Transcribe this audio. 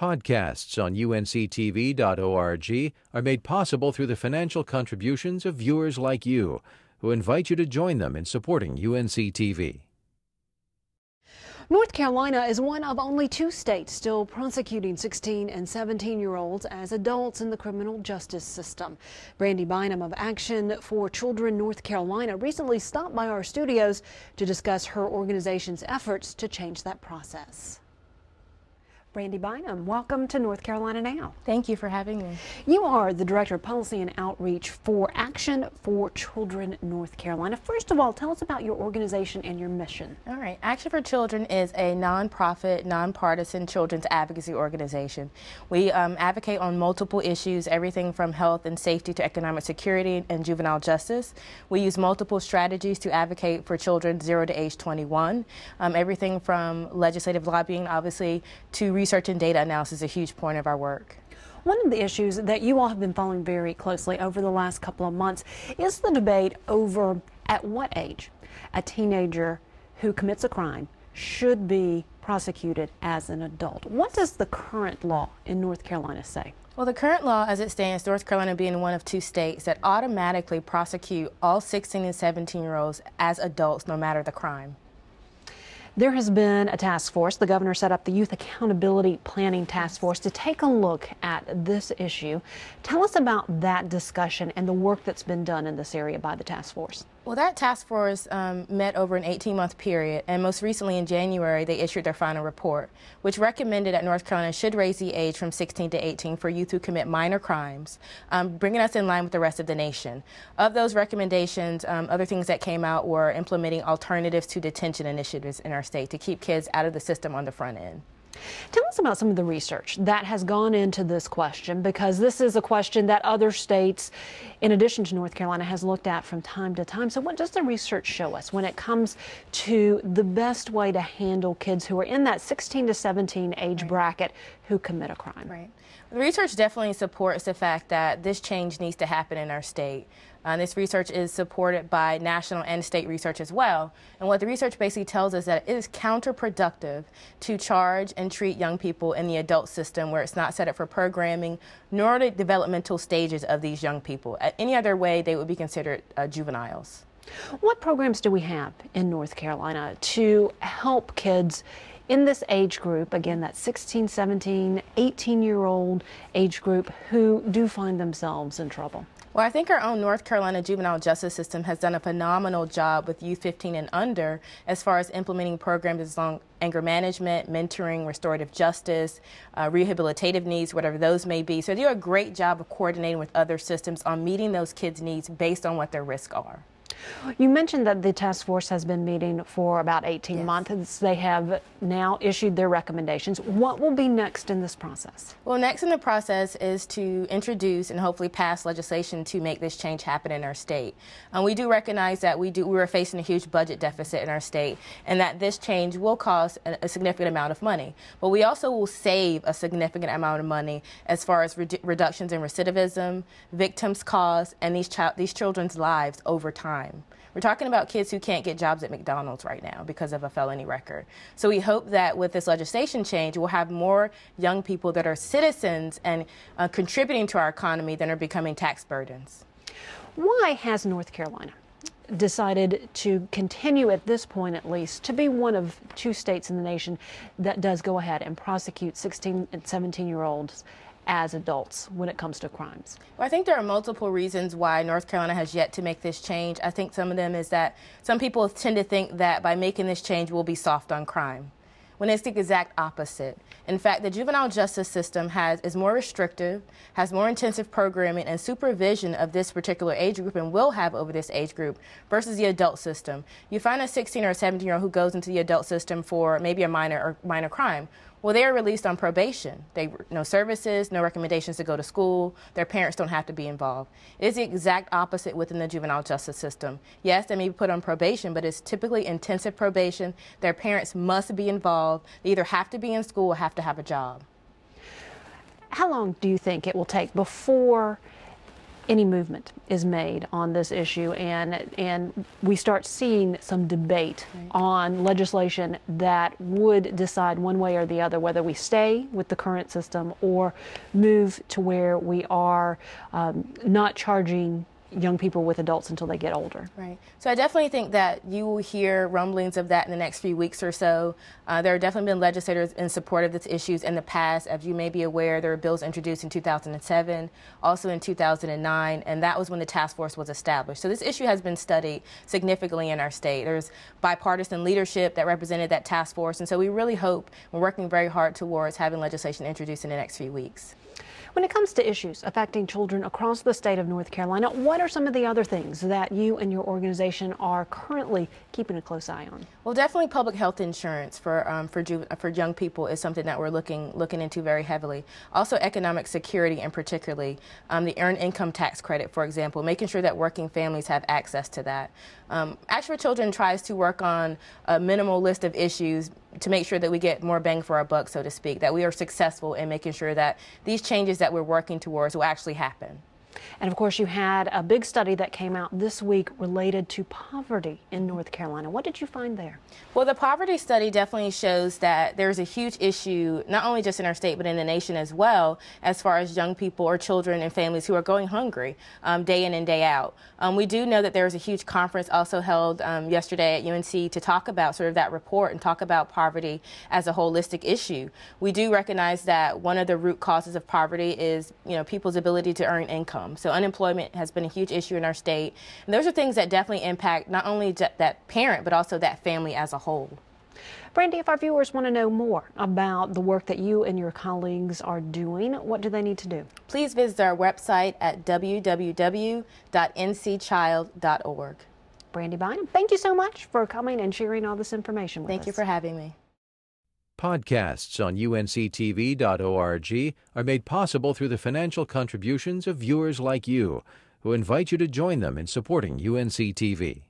podcasts on UNC-TV.org are made possible through the financial contributions of viewers like you, who invite you to join them in supporting UNC-TV. North Carolina is one of only 2 states still prosecuting 16 and 17-year-olds as adults in the criminal justice system. Brandy Bynum of Action for Children North Carolina recently stopped by our studios to discuss her organization's efforts to change that process. Brandy Bynum, welcome to North Carolina Now. Thank you for having me. You are the Director of Policy and Outreach for Action for Children North Carolina. First of all, tell us about your organization and your mission. All right. Action for Children is a nonprofit, nonpartisan children's advocacy organization. We advocate on multiple issues, everything from health and safety to economic security and juvenile justice. We use multiple strategies to advocate for children 0 to age 21, everything from legislative lobbying, obviously, to research and data analysis is a huge point of our work. One of the issues that you all have been following very closely over the last couple of months is the debate over at what age a teenager who commits a crime should be prosecuted as an adult. What does the current law in North Carolina say? Well, the current law as it stands, North Carolina being one of 2 states that automatically prosecute all 16 and 17-year-olds as adults no matter the crime. There has been a task force. The governor set up the Youth Accountability Planning Task Force to take a look at this issue. Tell us about that discussion and the work that's been done in this area by the task force. Well, that task force met over an 18-month period, and most recently in January, they issued their final report, which recommended that North Carolina should raise the age from 16 to 18 for youth who commit minor crimes, bringing us in line with the rest of the nation. Of those recommendations, other things that came out were implementing alternatives to detention initiatives in our state to keep kids out of the system on the front end. Tell us about some of the research that has gone into this question, because this is a question that other states, in addition to North Carolina, has looked at from time to time. So what does the research show us when it comes to the best way to handle kids who are in that 16 to 17 age bracket who commit a crime? Right. The research definitely supports the fact that this change needs to happen in our state. This research is supported by national and state research as well. And what the research basically tells us that it is counterproductive to charge and treat young people in the adult system where it's not set up for programming nor the developmental stages of these young people. Any other way, they would be considered juveniles. What programs do we have in North Carolina to help kids in this age group, again, that 16, 17, 18-year-old age group who do find themselves in trouble? Well, I think our own North Carolina juvenile justice system has done a phenomenal job with youth 15 and under as far as implementing programs along anger management, mentoring, restorative justice, rehabilitative needs, whatever those may be. So they do a great job of coordinating with other systems on meeting those kids' needs based on what their risks are. You mentioned that the task force has been meeting for about 18 months. They have now issued their recommendations. What will be next in this process? Well, next in the process is to introduce and hopefully pass legislation to make this change happen in our state. We do recognize that we are facing a huge budget deficit in our state and that this change will cost a significant amount of money. But we also will save a significant amount of money as far as reductions in recidivism, victims' costs, and these children's lives over time. We're talking about kids who can't get jobs at McDonald's right now because of a felony record. So we hope that with this legislation change, we'll have more young people that are citizens and contributing to our economy than are becoming tax burdens. Why has North Carolina decided to continue, at this point at least, to be one of 2 states in the nation that does go ahead and prosecute 16 and 17-year-olds as adults when it comes to crimes? Well, I think there are multiple reasons why North Carolina has yet to make this change. I think some of them is that some people tend to think that by making this change, we'll be soft on crime, when it's the exact opposite. In fact, the juvenile justice system is more restrictive, has more intensive programming and supervision of this particular age group and will have over this age group versus the adult system. You find a 16 or a 17-year-old who goes into the adult system for maybe a minor crime. Well, they are released on probation. No services, no recommendations to go to school. Their parents don't have to be involved. It is the exact opposite within the juvenile justice system. Yes, they may be put on probation, but it's typically intensive probation. Their parents must be involved. They either have to be in school or have to have a job. How long do you think it will take before any movement is made on this issue and we start seeing some debate on legislation that would decide one way or the other whether we stay with the current system or move to where we are not charging young people with adults until they get older. Right. So I definitely think that you will hear rumblings of that in the next few weeks or so. There have definitely been legislators in support of these issues in the past. As you may be aware, there were bills introduced in 2007, also in 2009, and that was when the task force was established. So this issue has been studied significantly in our state. There's bipartisan leadership that represented that task force, and so we really hope, we're working very hard towards having legislation introduced in the next few weeks. When it comes to issues affecting children across the state of North Carolina, what are some of the other things that you and your organization are currently keeping a close eye on? Well, definitely public health insurance for young people is something that we're looking into very heavily. Also, economic security, and particularly the earned income tax credit, for example, making sure that working families have access to that. Act for Children tries to work on a minimal list of issues to make sure that we get more bang for our buck, so to speak, that we are successful in making sure that these changes that we're working towards will actually happen. And of course, you had a big study that came out this week related to poverty in North Carolina. What did you find there? Well, the poverty study definitely shows that there's a huge issue, not only just in our state, but in the nation as well, as far as young people or children and families who are going hungry day in and day out. We do know that there was a huge conference also held yesterday at UNC to talk about sort of that report and talk about poverty as a holistic issue. We do recognize that one of the root causes of poverty is, people's ability to earn income. So unemployment has been a huge issue in our state. And those are things that definitely impact not only that parent, but also that family as a whole. Brandy, if our viewers want to know more about the work that you and your colleagues are doing, what do they need to do? Please visit our website at www.ncchild.org. Brandy Bynum, thank you so much for coming and sharing all this information with us. Thank you for having me. Podcasts on UNC-TV.org are made possible through the financial contributions of viewers like you, who invite you to join them in supporting UNC-TV.